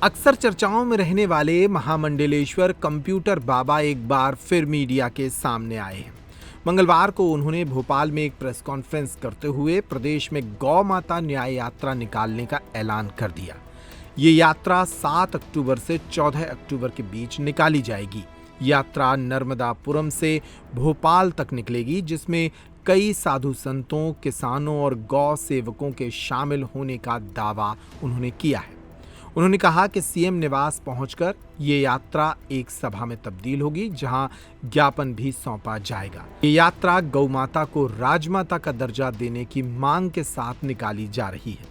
अक्सर चर्चाओं में रहने वाले महामंडलेश्वर कंप्यूटर बाबा एक बार फिर मीडिया के सामने आए हैं। मंगलवार को उन्होंने भोपाल में एक प्रेस कॉन्फ्रेंस करते हुए प्रदेश में गौ माता न्याय यात्रा निकालने का ऐलान कर दिया। ये यात्रा 7 अक्टूबर से 14 अक्टूबर के बीच निकाली जाएगी। यात्रा नर्मदापुरम से भोपाल तक निकलेगी, जिसमें कई साधु संतों, किसानों और गौ सेवकों के शामिल होने का दावा उन्होंने किया है। उन्होंने कहा कि सीएम निवास पहुंचकर ये यात्रा एक सभा में तब्दील होगी, जहां ज्ञापन भी सौंपा जाएगा। ये यात्रा गौ माता को राजमाता का दर्जा देने की मांग के साथ निकाली जा रही है।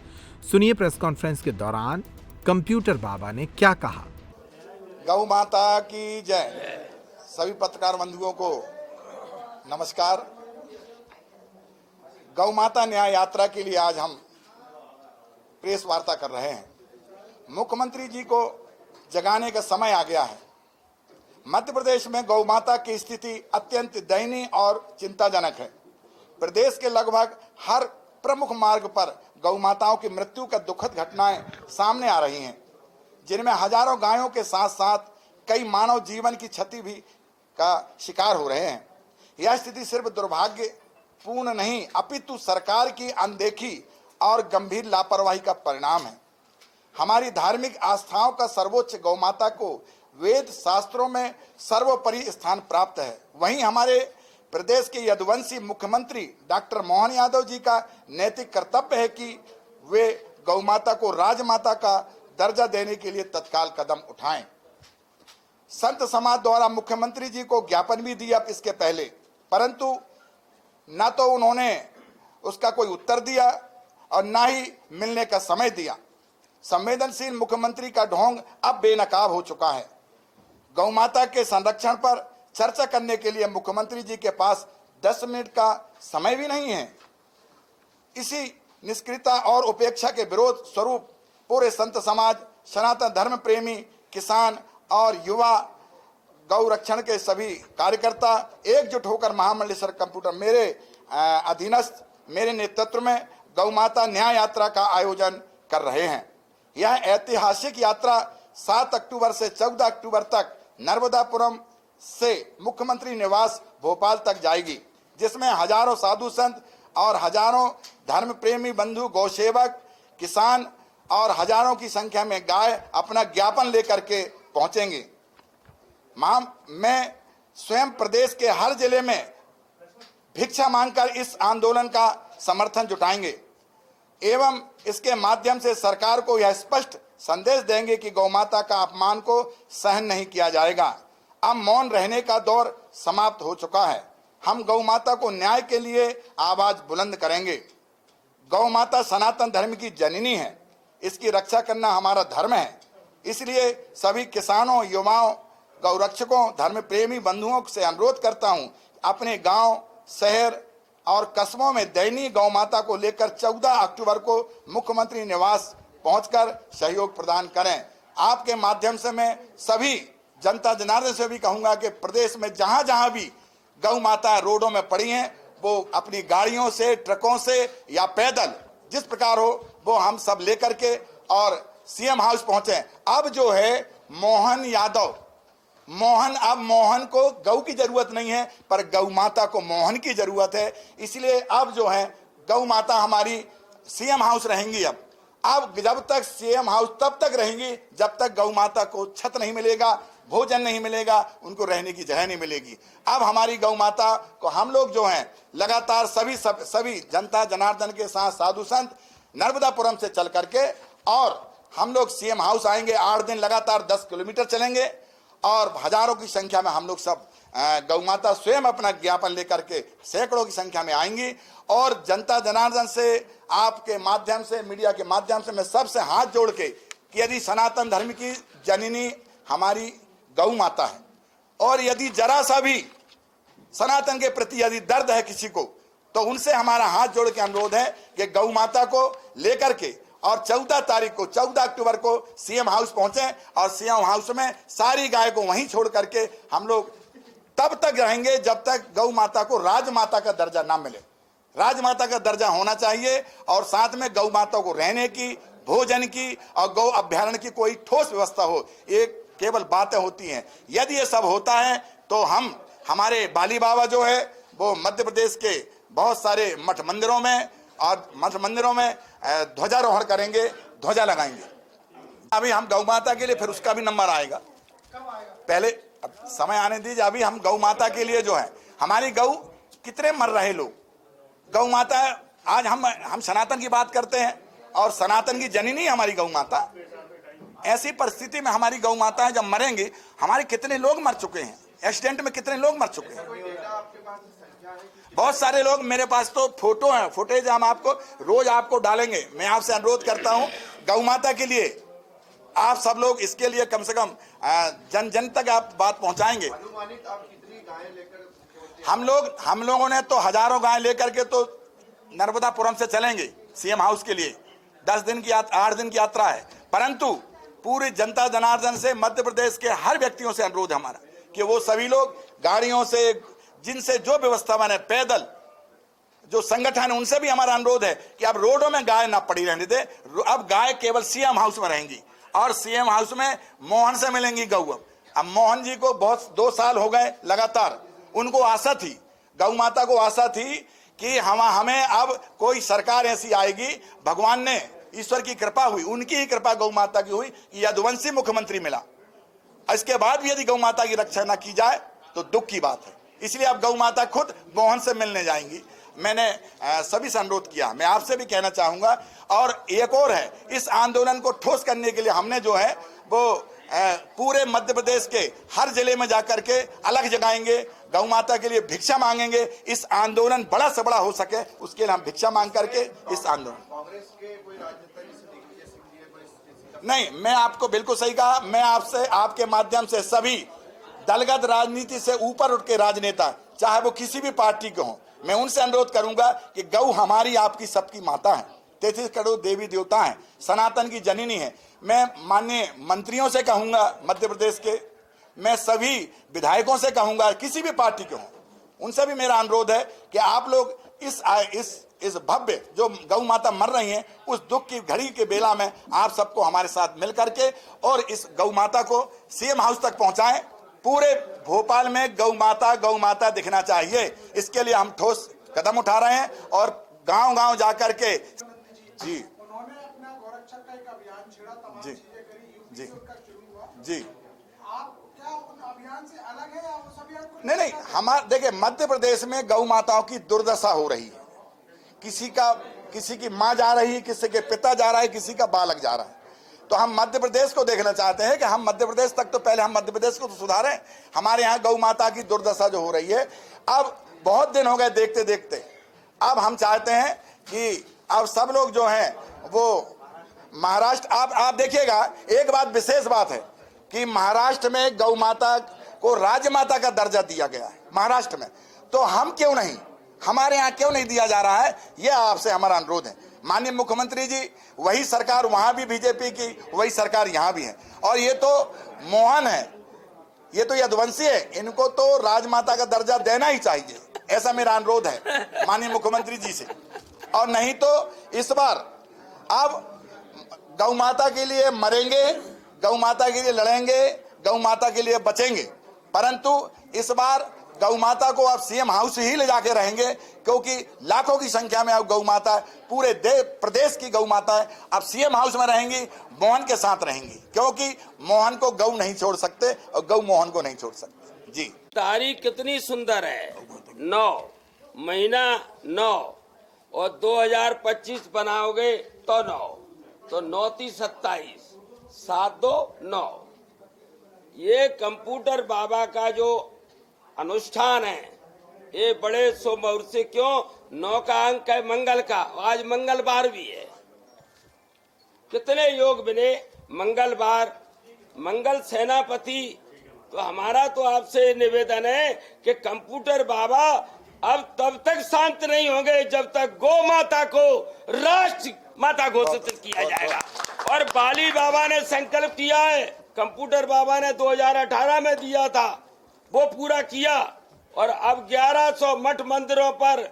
सुनिए प्रेस कॉन्फ्रेंस के दौरान कंप्यूटर बाबा ने क्या कहा। गौ माता की जय। सभी पत्रकार बंधुओं को नमस्कार। गौ माता न्याय यात्रा के लिए आज हम प्रेस वार्ता कर रहे हैं। मुख्यमंत्री जी को जगाने का समय आ गया है। मध्य प्रदेश में गौ माता की स्थिति अत्यंत दयनीय और चिंताजनक है। प्रदेश के लगभग हर प्रमुख मार्ग पर गौ माताओं की मृत्यु का दुखद घटनाएं सामने आ रही हैं, जिनमें हजारों गायों के साथ साथ कई मानव जीवन की क्षति भी का शिकार हो रहे हैं। यह स्थिति सिर्फ दुर्भाग्यपूर्ण नहीं, अपितु सरकार की अनदेखी और गंभीर लापरवाही का परिणाम है। हमारी धार्मिक आस्थाओं का सर्वोच्च गौ माता को वेद शास्त्रों में सर्वोपरि स्थान प्राप्त है। वहीं हमारे प्रदेश के यदुवंशी मुख्यमंत्री डॉक्टर मोहन यादव जी का नैतिक कर्तव्य है कि वे गौ माता को राजमाता का दर्जा देने के लिए तत्काल कदम उठाएं। संत समाज द्वारा मुख्यमंत्री जी को ज्ञापन भी दिया इसके पहले, परंतु न तो उन्होंने उसका कोई उत्तर दिया और न ही मिलने का समय दिया। संवेदनशील मुख्यमंत्री का ढोंग अब बेनकाब हो चुका है। गौ माता के संरक्षण पर चर्चा करने के लिए मुख्यमंत्री जी के पास 10 मिनट का समय भी नहीं है। इसी निष्क्रियता और उपेक्षा के विरोध स्वरूप पूरे संत समाज, सनातन धर्म प्रेमी, किसान और युवा गौ रक्षण के सभी कार्यकर्ता एकजुट होकर महामंडलेश्वर कंप्यूटर मेरे अधीनस्थ मेरे नेतृत्व में गौ माता न्याय यात्रा का आयोजन कर रहे हैं। यह ऐतिहासिक यात्रा 7 अक्टूबर से 14 अक्टूबर तक नर्मदापुरम से मुख्यमंत्री निवास भोपाल तक जाएगी, जिसमें हजारों साधु संत और हजारों धर्म प्रेमी बंधु, गौसेवक, किसान और हजारों की संख्या में गाय अपना ज्ञापन लेकर के पहुंचेंगे। मैं स्वयं प्रदेश के हर जिले में भिक्षा मांगकर इस आंदोलन का समर्थन जुटाएंगे एवं इसके माध्यम से सरकार को यह स्पष्ट संदेश देंगे कि गौ माता का अपमान को सहन नहीं किया जाएगा। अब मौन रहने का दौर समाप्त हो चुका है। हम गौ माता को न्याय के लिए आवाज बुलंद करेंगे। गौ माता सनातन धर्म की जननी है। इसकी रक्षा करना हमारा धर्म है। इसलिए सभी किसानों, युवाओं, गौरक्षकों, धर्म प्रेमी बंधुओं से अनुरोध करता हूं, अपने गांव, शहर और कस्बों में दयनीय गौ माता को लेकर 14 अक्टूबर को मुख्यमंत्री निवास पहुंचकर सहयोग प्रदान करें। आपके माध्यम से मैं सभी जनता जनार्दन से भी कहूंगा कि प्रदेश में जहां जहां भी गौ माता रोडों में पड़ी हैं, वो अपनी गाड़ियों से, ट्रकों से या पैदल जिस प्रकार हो, वो हम सब लेकर के और सीएम हाउस पहुंचे। अब जो है अब मोहन को गौ की जरूरत नहीं है, पर गौ माता को मोहन की जरूरत है। इसलिए अब जो है गौ माता हमारी सीएम हाउस रहेंगी। अब जब तक सीएम हाउस तब तक रहेंगी जब तक गौ माता को छत नहीं मिलेगा, भोजन नहीं मिलेगा, उनको रहने की जगह नहीं मिलेगी। अब हमारी गौ माता को हम लोग जो हैं लगातार सभी जनता जनार्दन के साथ साधु संत नर्मदापुरम से चल करके और हम लोग सीएम हाउस आएंगे। 8 दिन लगातार 10 किलोमीटर चलेंगे और हजारों की संख्या में हम लोग सब गौ माता स्वयं अपना ज्ञापन लेकर के सैकड़ों की संख्या में आएंगी। और जनता जनार्दन से, आपके माध्यम से, मीडिया के माध्यम से मैं सबसे हाथ जोड़ के कि यदि सनातन धर्म की जननी हमारी गौ माता है और यदि जरा सा भी सनातन के प्रति यदि दर्द है किसी को, तो उनसे हमारा हाथ जोड़ के अनुरोध है कि गौ माता को लेकर के और 14 अक्टूबर को सीएम हाउस पहुंचे और सीएम हाउस में सारी गाय को वहीं छोड़ करके हम लोग तब तक रहेंगे जब तक गौ माता को राजमाता का दर्जा ना मिले। राजमाता का दर्जा होना चाहिए और साथ में गौ माता को रहने की, भोजन की और गौ अभ्यारण्य की कोई ठोस व्यवस्था हो। ये केवल बातें होती हैं। यदि ये सब होता है तो हम हमारे बाली बाबा जो है वो मध्य प्रदेश के बहुत सारे मठ मंदिरों में ध्वजारोहण करेंगे, ध्वजा लगाएंगे। अभी हम गौ माता के लिए फिर उसका भी नंबर आएगा, पहले अब समय आने दीजिए। अभी हम गौ माता के लिए जो है, हमारी गौ कितने मर रहे लोग, गौ माता आज हम सनातन की बात करते हैं और सनातन की जननी हमारी गौ माता। ऐसी परिस्थिति में हमारी गौ माता जब मरेंगी, हमारे कितने लोग मर चुके हैं, एक्सीडेंट में कितने लोग मर चुके हैं, बहुत सारे लोग। मेरे पास तो फोटो है, फुटेज हम आपको रोज आपको डालेंगे। मैं आपसे अनुरोध करता हूं गौ माता के लिए आप सब लोग इसके लिए कम से कम जन जन तक आप बात पहुंचाएंगे। हम लोगों ने तो हजारों गाय लेकर के तो नर्मदापुरम से चलेंगे सीएम हाउस के लिए। 8 दिन की यात्रा है, परंतु पूरी जनता जनार्दन से, मध्य प्रदेश के हर व्यक्तियों से अनुरोध है हमारा कि वो सभी लोग गाड़ियों से, जिनसे जो व्यवस्था बने, पैदल जो संगठन है उनसे भी हमारा अनुरोध है कि अब रोडों में गाय ना पड़ी रहने दे। अब गाय केवल सीएम हाउस में रहेंगी और सीएम हाउस में मोहन से मिलेंगी गौ। अब मोहन जी को बहुत 2 साल हो गए लगातार, उनको आशा थी, गौ माता को आशा थी कि हमें अब कोई सरकार ऐसी आएगी। भगवान ने, ईश्वर की कृपा हुई, उनकी ही कृपा गौ माता की हुई कि यदुवंशी मुख्यमंत्री मिला। इसके बाद भी यदि गौ माता की रक्षा न की जाए तो दुख की बात है। इसलिए अब गौ माता खुद मोहन से मिलने जाएंगी। मैंने सभी से अनुरोध किया, मैं आपसे भी कहना चाहूंगा। और एक और है, इस आंदोलन को ठोस करने के लिए हमने जो है वो पूरे मध्य प्रदेश के हर जिले में जाकर के अलग जगाएंगे, गौ माता के लिए भिक्षा मांगेंगे। इस आंदोलन बड़ा से बड़ा हो सके उसके लिए हम भिक्षा मांग करके इस आंदोलन। नहीं, मैं आपको बिल्कुल सही कहा। मैं आपसे, आपके माध्यम से सभी दलगत राजनीति से ऊपर उठ के राजनेता, चाहे वो किसी भी पार्टी के हों, मैं उनसे अनुरोध करूंगा कि गौ हमारी, आपकी, सबकी माता है, 33 करोड़ देवी देवता हैं, सनातन की जननी है। मैं माननीय मंत्रियों से कहूंगा मध्य प्रदेश के, मैं सभी विधायकों से कहूंगा, किसी भी पार्टी के हों, उनसे भी मेरा अनुरोध है कि आप लोग इस भव्य जो गौ माता मर रही हैं, उस दुख की घड़ी के बेला में आप सबको हमारे साथ मिल करके और इस गौ माता को सीएम हाउस तक पहुंचाएं। पूरे भोपाल में गौ माता दिखना चाहिए। इसके लिए हम ठोस कदम उठा रहे हैं और गांव-गांव जाकर के जी, उन्होंने अपना गौरक्षक का एक अभियान छेड़ा, तमाम जी, चीजें करी, जी, का शुरू हुआ। जी, आप क्या उन अभियान से अलग है या उस अभियान को? नहीं, हमारे देखिए मध्य प्रदेश में गौ माताओं की दुर्दशा हो रही है। किसी की माँ जा रही है, किसी के पिता जा रहा है, किसी का बालक जा रहा है। तो हम मध्य प्रदेश को देखना चाहते हैं कि हम मध्य प्रदेश तक, तो पहले हम मध्य प्रदेश को तो सुधारें। हमारे यहाँ गौ माता की दुर्दशा जो हो रही है, अब बहुत दिन हो गए देखते देखते, अब हम चाहते हैं कि अब सब लोग जो हैं वो महाराष्ट्र, आप देखिएगा, एक बात विशेष बात है कि महाराष्ट्र में गौ माता को राज्य माता का दर्जा दिया गया है महाराष्ट्र में। तो हम क्यों नहीं, हमारे यहाँ क्यों नहीं दिया जा रहा है, यह आपसे हमारा अनुरोध है। माननीय मुख्यमंत्री जी, वही सरकार वहां भी बीजेपी की, वही सरकार यहाँ भी है। और ये तो मोहन है, ये तो यदुवंशी है, इनको तो राजमाता का दर्जा देना ही चाहिए, ऐसा मेरा अनुरोध है माननीय मुख्यमंत्री जी से। और नहीं तो इस बार अब गौ माता के लिए मरेंगे, गौ माता के लिए लड़ेंगे, गौ माता के लिए बचेंगे, परंतु इस बार गौ माता को आप सीएम हाउस ही ले जाके रहेंगे, क्योंकि लाखों की संख्या में अब गौ माता, पूरे प्रदेश की गौ माता है, अब सीएम हाउस में रहेंगी, मोहन के साथ रहेंगी, क्योंकि मोहन को गौ नहीं छोड़ सकते और गौ मोहन को नहीं छोड़ सकते। जी, तारीख कितनी सुंदर है, 9 महीना 9 और 2025 बनाओगे तो 9, तो 9 × 27, 7 2 9। ये कंप्यूटर बाबा का जो अनुष्ठान है, ये बड़े शुभ मुहूर्त से, क्यों 9 का अंक है मंगल का, आज मंगलवार भी है। कितने योग बने मंगलवार, मंगल सेनापति। तो हमारा तो आपसे निवेदन है कि कंप्यूटर बाबा अब तब तक शांत नहीं होंगे जब तक गौ माता को राष्ट्र माता घोषित किया जाएगा। और बाली बाबा ने संकल्प किया है, कंप्यूटर बाबा ने 2018 में दिया था, वो पूरा किया। और अब 1100 मठ मंदिरों पर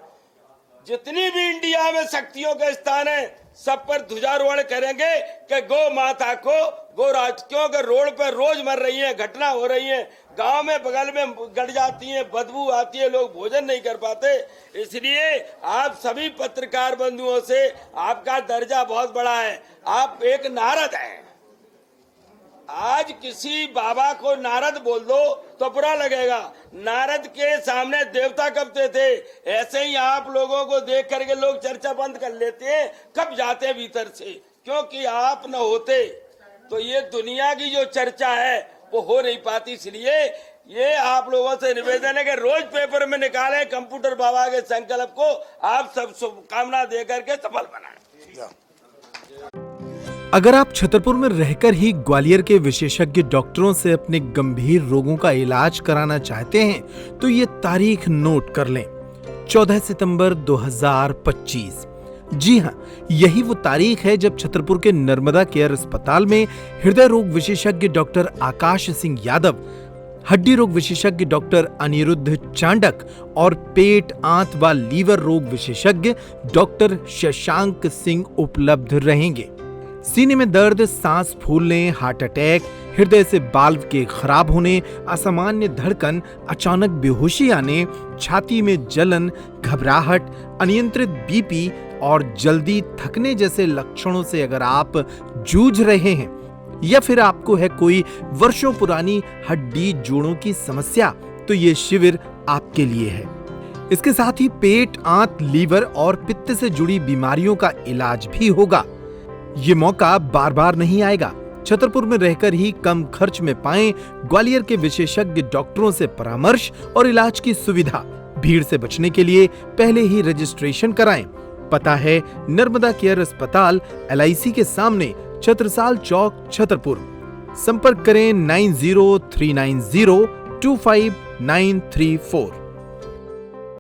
जितनी भी इंडिया में शक्तियों के स्थान है सब पर ध्वजारोहण करेंगे कि गौ माता को गौ राज, क्योंकि रोड पर रोज मर रही है, घटना हो रही है, गांव में बगल में गड़ जाती है, बदबू आती है, लोग भोजन नहीं कर पाते। इसलिए आप सभी पत्रकार बंधुओं से, आपका दर्जा बहुत बड़ा है, आप एक नारद हैं। आज किसी बाबा को नारद बोल दो तो बुरा लगेगा। नारद के सामने देवता कबते थे। ऐसे ही आप लोगों को देख करके लोग चर्चा बंद कर लेते हैं, कब जाते भीतर से, क्योंकि आप न होते तो ये दुनिया की जो चर्चा है वो हो नहीं पाती। इसलिए ये आप लोगों से निवेदन है कि रोज पेपर में निकालें कंप्यूटर बाबा के संकल्प को, आप सब शुभकामना दे करके सफल बनाएं। अगर आप छतरपुर में रहकर ही ग्वालियर के विशेषज्ञ डॉक्टरों से अपने गंभीर रोगों का इलाज कराना चाहते हैं तो ये तारीख नोट कर लें, 14 सितंबर 2025। जी हां, यही वो तारीख है जब छतरपुर के नर्मदा केयर अस्पताल में हृदय रोग विशेषज्ञ डॉक्टर आकाश सिंह यादव, हड्डी रोग विशेषज्ञ डॉक्टर अनिरुद्ध चांडक और पेट, आंत व लीवर रोग विशेषज्ञ डॉक्टर शशांक सिंह उपलब्ध रहेंगे। सीने में दर्द, सांस फूलने, हार्ट अटैक, हृदय से बाल्व के खराब होने, असामान्य धड़कन, अचानक बेहोशी आने, छाती में जलन, घबराहट, अनियंत्रित बीपी और जल्दी थकने जैसे लक्षणों से अगर आप जूझ रहे हैं या फिर आपको है कोई वर्षों पुरानी हड्डी जोड़ों की समस्या, तो ये शिविर आपके लिए है। इसके साथ ही पेट, आंत, लीवर और पित्त से जुड़ी बीमारियों का इलाज भी होगा। ये मौका बार बार नहीं आएगा। छतरपुर में रहकर ही कम खर्च में पाएं ग्वालियर के विशेषज्ञ डॉक्टरों से परामर्श और इलाज की सुविधा। भीड़ से बचने के लिए पहले ही रजिस्ट्रेशन कराएं। पता है नर्मदा केयर अस्पताल, LIC के सामने, छत्रसाल चौक, छतरपुर। संपर्क करें 9039025934।